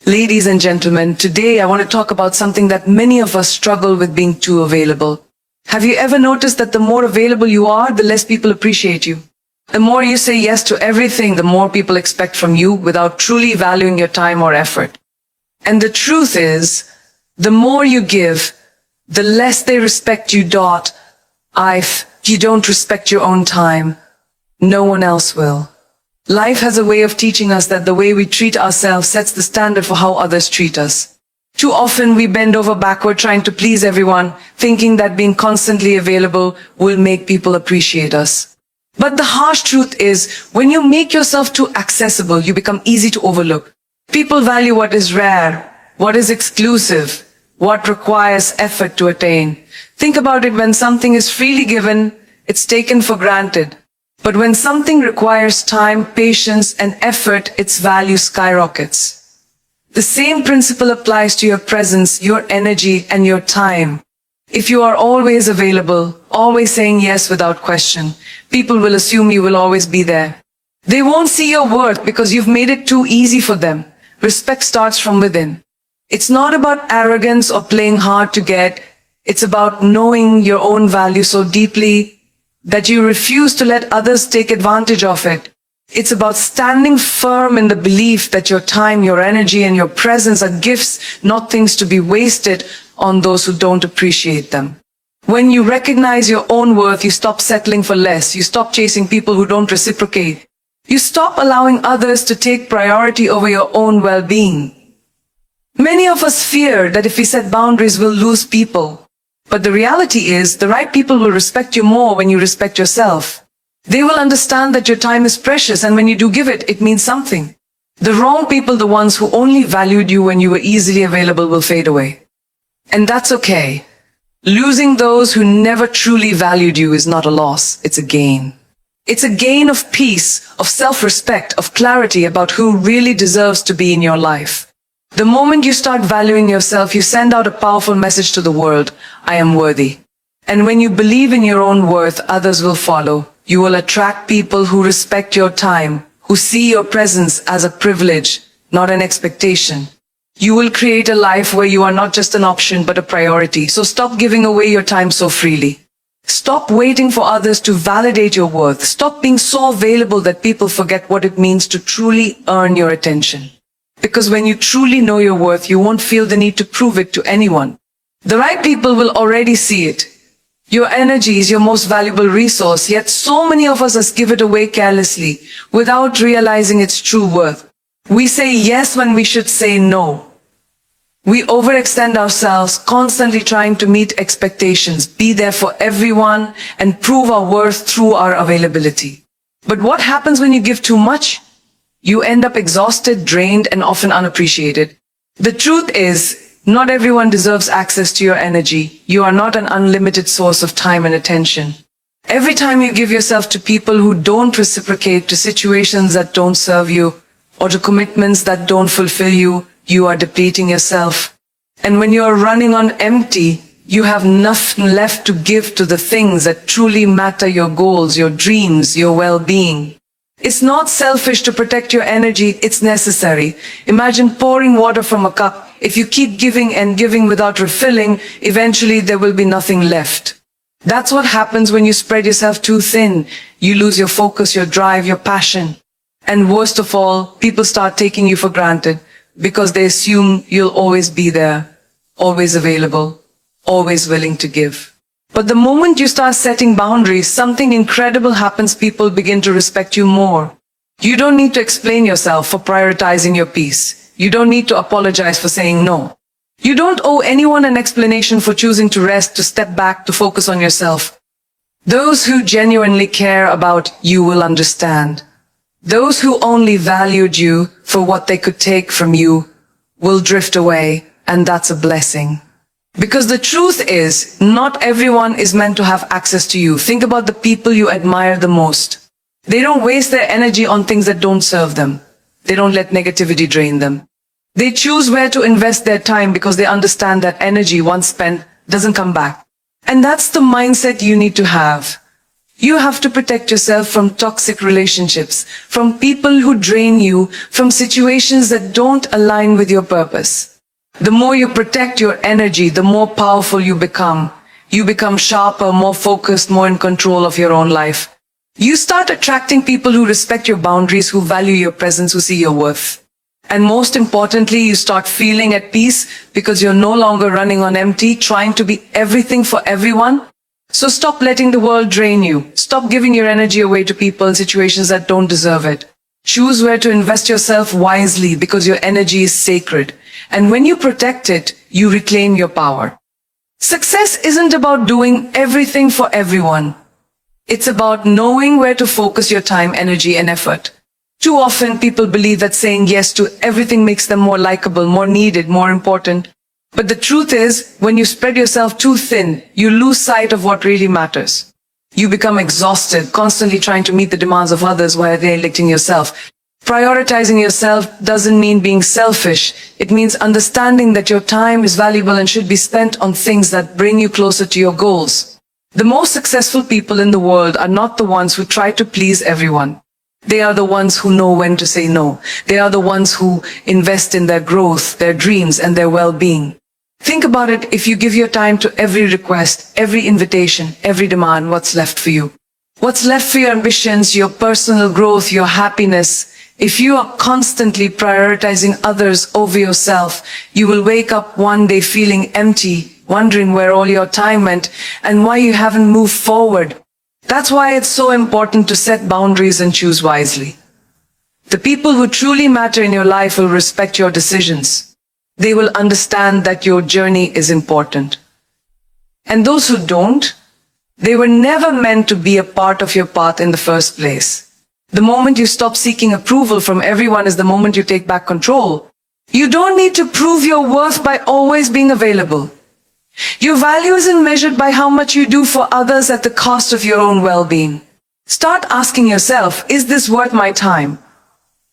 Ladies and gentlemen, today I want to talk about something that many of us struggle with, being too available. Have you ever noticed that the more available you are, the less people appreciate you? The more you say yes to everything, the more people expect from you without truly valuing your time or effort. And the truth is, the more you give, the less they respect you. If you don't respect your own time, no one else will. Life has a way of teaching us that the way we treat ourselves sets the standard for how others treat us. Too often we bend over backward trying to please everyone, thinking that being constantly available will make people appreciate us. But the harsh truth is, when you make yourself too accessible, you become easy to overlook. People value what is rare, what is exclusive, what requires effort to attain. Think about it: when something is freely given, it's taken for granted. But when something requires time, patience, and effort, its value skyrockets. The same principle applies to your presence, your energy, and your time. If you are always available, always saying yes without question, people will assume you will always be there. They won't see your worth because you've made it too easy for them. Respect starts from within. It's not about arrogance or playing hard to get. It's about knowing your own value so deeply that you refuse to let others take advantage of it. It's about standing firm in the belief that your time, your energy, and your presence are gifts, not things to be wasted on those who don't appreciate them. When you recognize your own worth, you stop settling for less. You stop chasing people who don't reciprocate. You stop allowing others to take priority over your own well-being. Many of us fear that if we set boundaries, we'll lose people. But the reality is, the right people will respect you more when you respect yourself. They will understand that your time is precious, and when you do give it, it means something. The wrong people, the ones who only valued you when you were easily available, will fade away. And that's okay. Losing those who never truly valued you is not a loss, it's a gain. It's a gain of peace, of self-respect, of clarity about who really deserves to be in your life. The moment you start valuing yourself, you send out a powerful message to the world: I am worthy. And when you believe in your own worth, others will follow. You will attract people who respect your time, who see your presence as a privilege, not an expectation. You will create a life where you are not just an option, but a priority. So stop giving away your time so freely. Stop waiting for others to validate your worth. Stop being so available that people forget what it means to truly earn your attention. Because when you truly know your worth, you won't feel the need to prove it to anyone. The right people will already see it. Your energy is your most valuable resource, yet so many of us give it away carelessly, without realizing its true worth. We say yes when we should say no. We overextend ourselves, constantly trying to meet expectations, be there for everyone, and prove our worth through our availability. But what happens when you give too much? You end up exhausted, drained, and often unappreciated. The truth is, not everyone deserves access to your energy. You are not an unlimited source of time and attention. Every time you give yourself to people who don't reciprocate, to situations that don't serve you, or to commitments that don't fulfill you, you are depleting yourself. And when you are running on empty, you have nothing left to give to the things that truly matter: your goals, your dreams, your well-being. It's not selfish to protect your energy, it's necessary. Imagine pouring water from a cup. If you keep giving and giving without refilling, eventually there will be nothing left. That's what happens when you spread yourself too thin. You lose your focus, your drive, your passion. And worst of all, people start taking you for granted because they assume you'll always be there, always available, always willing to give. But the moment you start setting boundaries, something incredible happens. People begin to respect you more. You don't need to explain yourself for prioritizing your peace. You don't need to apologize for saying no. You don't owe anyone an explanation for choosing to rest, to step back, to focus on yourself. Those who genuinely care about you will understand. Those who only valued you for what they could take from you will drift away, and that's a blessing. Because the truth is, not everyone is meant to have access to you. Think about the people you admire the most. They don't waste their energy on things that don't serve them. They don't let negativity drain them. They choose where to invest their time because they understand that energy once spent doesn't come back. And that's the mindset you need to have. You have to protect yourself from toxic relationships, from people who drain you, from situations that don't align with your purpose. The more you protect your energy, the more powerful you become. You become sharper, more focused, more in control of your own life. You start attracting people who respect your boundaries, who value your presence, who see your worth. And most importantly, you start feeling at peace because you're no longer running on empty, trying to be everything for everyone. So stop letting the world drain you. Stop giving your energy away to people and situations that don't deserve it. Choose where to invest yourself wisely because your energy is sacred. And when you protect it, you reclaim your power. Success isn't about doing everything for everyone. It's about knowing where to focus your time, energy, and effort. Too often, people believe that saying yes to everything makes them more likable, more needed, more important. But the truth is, when you spread yourself too thin, you lose sight of what really matters. You become exhausted, constantly trying to meet the demands of others while neglecting yourself. Prioritizing yourself doesn't mean being selfish. It means understanding that your time is valuable and should be spent on things that bring you closer to your goals. The most successful people in the world are not the ones who try to please everyone. They are the ones who know when to say no. They are the ones who invest in their growth, their dreams, and their well-being. Think about it. If you give your time to every request, every invitation, every demand, what's left for you? What's left for your ambitions, your personal growth, your happiness? If you are constantly prioritizing others over yourself, you will wake up one day feeling empty, wondering where all your time went and why you haven't moved forward. That's why it's so important to set boundaries and choose wisely. The people who truly matter in your life will respect your decisions. They will understand that your journey is important. And those who don't, they were never meant to be a part of your path in the first place. The moment you stop seeking approval from everyone is the moment you take back control. You don't need to prove your worth by always being available. Your value isn't measured by how much you do for others at the cost of your own well-being. Start asking yourself, is this worth my time?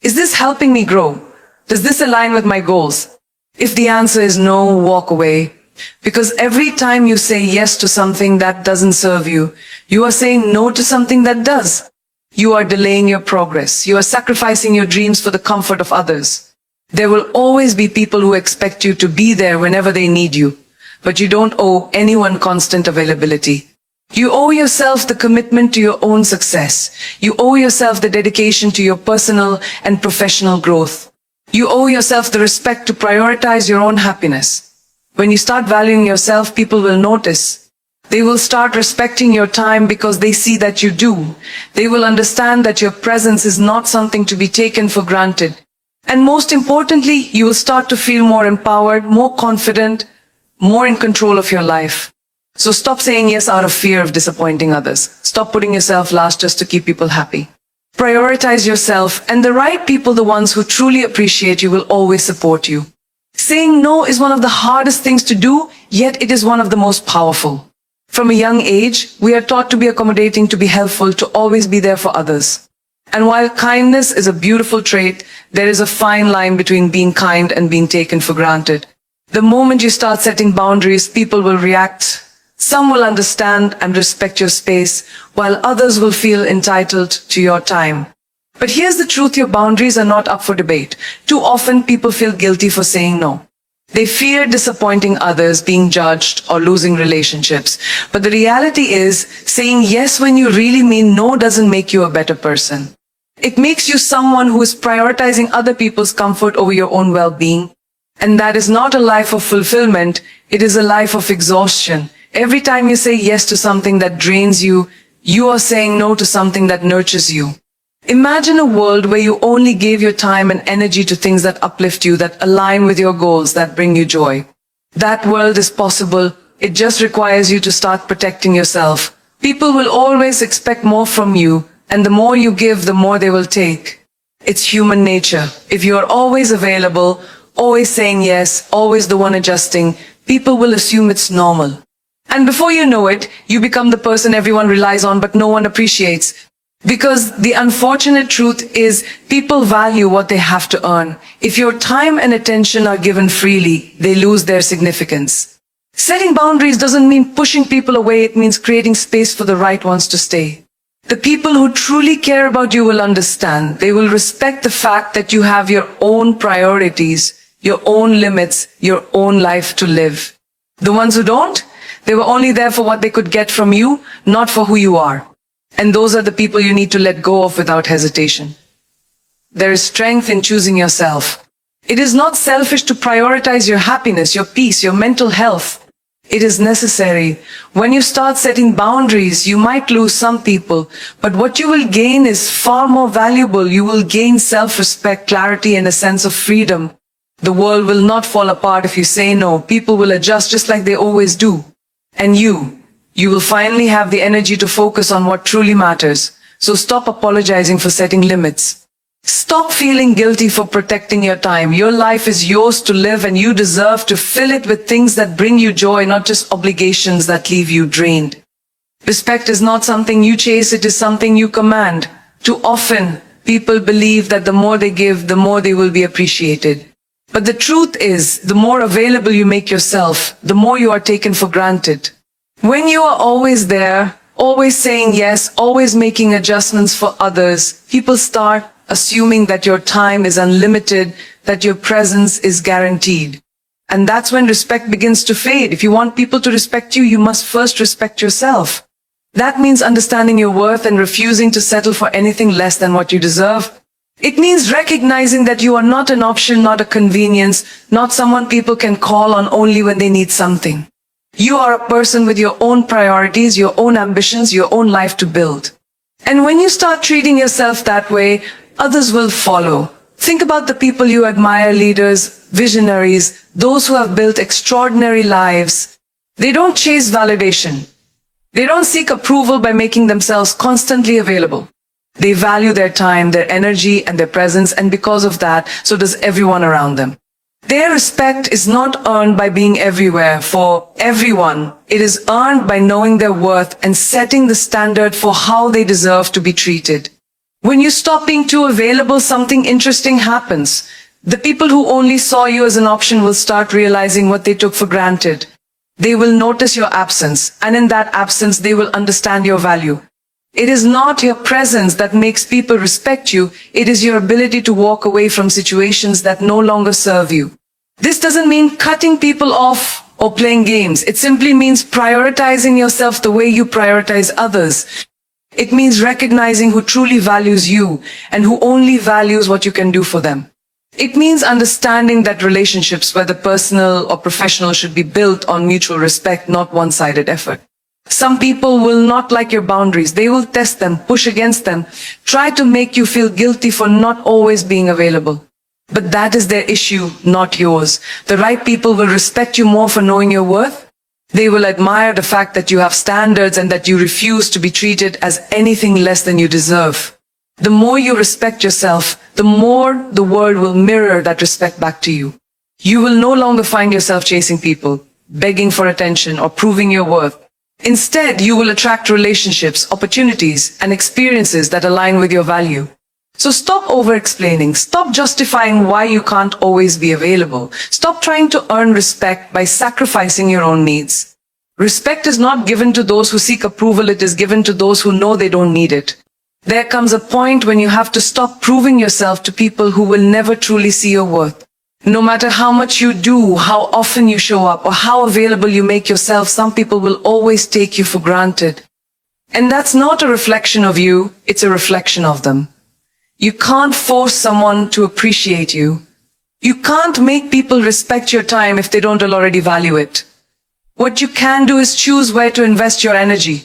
Is this helping me grow? Does this align with my goals? If the answer is no, walk away. Because every time you say yes to something that doesn't serve you, you are saying no to something that does. You are delaying your progress. You are sacrificing your dreams for the comfort of others. There will always be people who expect you to be there whenever they need you. But you don't owe anyone constant availability. You owe yourself the commitment to your own success. You owe yourself the dedication to your personal and professional growth. You owe yourself the respect to prioritize your own happiness. When you start valuing yourself, people will notice. They will start respecting your time because they see that you do. They will understand that your presence is not something to be taken for granted. And most importantly, you will start to feel more empowered, more confident, more in control of your life. So stop saying yes out of fear of disappointing others. Stop putting yourself last just to keep people happy. Prioritize yourself, and the right people, the ones who truly appreciate you, will always support you. Saying no is one of the hardest things to do, yet it is one of the most powerful. From a young age, we are taught to be accommodating, to be helpful, to always be there for others. And while kindness is a beautiful trait, there is a fine line between being kind and being taken for granted. The moment you start setting boundaries, people will react. Some will understand and respect your space, while others will feel entitled to your time. But here's the truth, your boundaries are not up for debate. Too often people feel guilty for saying no. They fear disappointing others, being judged, or losing relationships. But the reality is, saying yes when you really mean no doesn't make you a better person. It makes you someone who is prioritizing other people's comfort over your own well-being. And that is not a life of fulfillment, it is a life of exhaustion. Every time you say yes to something that drains you, you are saying no to something that nurtures you. Imagine a world where you only gave your time and energy to things that uplift you, that align with your goals, that bring you joy. That world is possible. It just requires you to start protecting yourself. People will always expect more from you, and the more you give, the more they will take. It's human nature. If you are always available, always saying yes, always the one adjusting, people will assume it's normal. And before you know it, you become the person everyone relies on but no one appreciates. Because the unfortunate truth is, people value what they have to earn. If your time and attention are given freely, they lose their significance. Setting boundaries doesn't mean pushing people away, it means creating space for the right ones to stay. The people who truly care about you will understand. They will respect the fact that you have your own priorities, your own limits, your own life to live. The ones who don't, they were only there for what they could get from you, not for who you are. And those are the people you need to let go of without hesitation. There is strength in choosing yourself. It is not selfish to prioritize your happiness, your peace, your mental health. It is necessary. When you start setting boundaries, you might lose some people, but what you will gain is far more valuable. You will gain self-respect, clarity, and a sense of freedom. The world will not fall apart if you say no. People will adjust just like they always do. And you will finally have the energy to focus on what truly matters. So stop apologizing for setting limits. Stop feeling guilty for protecting your time. Your life is yours to live, and you deserve to fill it with things that bring you joy, not just obligations that leave you drained. Respect is not something you chase, it is something you command. Too often, people believe that the more they give, the more they will be appreciated. But the truth is, the more available you make yourself, the more you are taken for granted. When you are always there, always saying yes, always making adjustments for others, people start assuming that your time is unlimited, that your presence is guaranteed. And that's when respect begins to fade. If you want people to respect you, you must first respect yourself. That means understanding your worth and refusing to settle for anything less than what you deserve. It means recognizing that you are not an option, not a convenience, not someone people can call on only when they need something. You are a person with your own priorities, your own ambitions, your own life to build. And when you start treating yourself that way, others will follow. Think about the people you admire, leaders, visionaries, those who have built extraordinary lives. They don't chase validation. They don't seek approval by making themselves constantly available. They value their time, their energy, and their presence, and because of that, so does everyone around them. Their respect is not earned by being everywhere for everyone. It is earned by knowing their worth and setting the standard for how they deserve to be treated. When you stop being too available, something interesting happens. The people who only saw you as an option will start realizing what they took for granted. They will notice your absence, and in that absence, they will understand your value. It is not your presence that makes people respect you. It is your ability to walk away from situations that no longer serve you. This doesn't mean cutting people off or playing games. It simply means prioritizing yourself the way you prioritize others. It means recognizing who truly values you and who only values what you can do for them. It means understanding that relationships, whether personal or professional, should be built on mutual respect, not one-sided effort. Some people will not like your boundaries. They will test them, push against them, try to make you feel guilty for not always being available. But that is their issue, not yours. The right people will respect you more for knowing your worth. They will admire the fact that you have standards and that you refuse to be treated as anything less than you deserve. The more you respect yourself, the more the world will mirror that respect back to you. You will no longer find yourself chasing people, begging for attention, or proving your worth. Instead, you will attract relationships, opportunities, and experiences that align with your value. So stop over-explaining. Stop justifying why you can't always be available. Stop trying to earn respect by sacrificing your own needs. Respect is not given to those who seek approval. It is given to those who know they don't need it. There comes a point when you have to stop proving yourself to people who will never truly see your worth. No matter how much you do, how often you show up, or how available you make yourself, some people will always take you for granted. And that's not a reflection of you, it's a reflection of them. You can't force someone to appreciate you. You can't make people respect your time if they don't already value it. What you can do is choose where to invest your energy.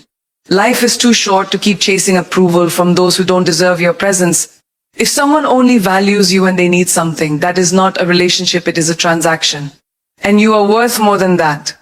Life is too short to keep chasing approval from those who don't deserve your presence. If someone only values you when they need something, that is not a relationship, it is a transaction. And you are worth more than that.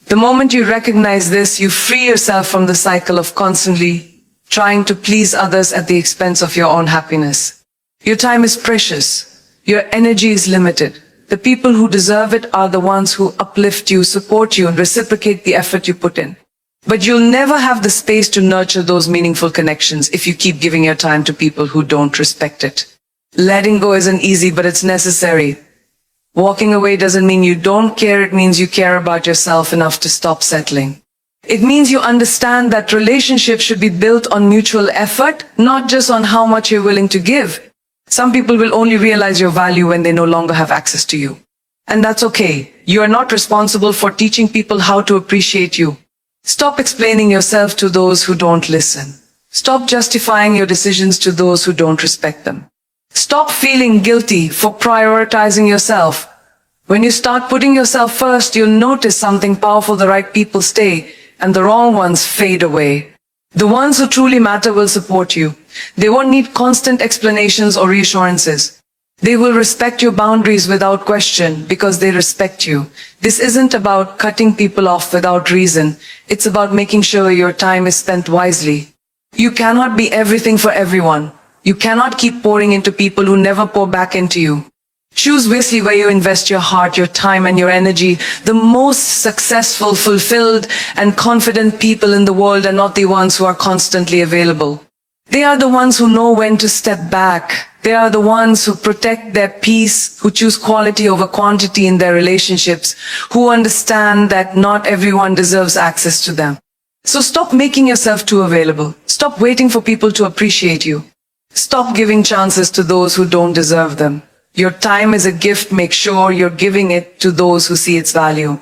The moment you recognize this, you free yourself from the cycle of constantly trying to please others at the expense of your own happiness. Your time is precious. Your energy is limited. The people who deserve it are the ones who uplift you, support you, and reciprocate the effort you put in. But you'll never have the space to nurture those meaningful connections if you keep giving your time to people who don't respect it. Letting go isn't easy, but it's necessary. Walking away doesn't mean you don't care, it means you care about yourself enough to stop settling. It means you understand that relationships should be built on mutual effort, not just on how much you're willing to give. Some people will only realize your value when they no longer have access to you. And that's okay. You are not responsible for teaching people how to appreciate you. Stop explaining yourself to those who don't listen. Stop justifying your decisions to those who don't respect them. Stop feeling guilty for prioritizing yourself. When you start putting yourself first, you'll notice something powerful. The right people stay, and the wrong ones fade away. The ones who truly matter will support you. They won't need constant explanations or reassurances. They will respect your boundaries without question because they respect you. This isn't about cutting people off without reason. It's about making sure your time is spent wisely. You cannot be everything for everyone. You cannot keep pouring into people who never pour back into you. Choose wisely where you invest your heart, your time, and your energy. The most successful, fulfilled, and confident people in the world are not the ones who are constantly available. They are the ones who know when to step back. They are the ones who protect their peace, who choose quality over quantity in their relationships, who understand that not everyone deserves access to them. So stop making yourself too available. Stop waiting for people to appreciate you. Stop giving chances to those who don't deserve them. Your time is a gift. Make sure you're giving it to those who see its value.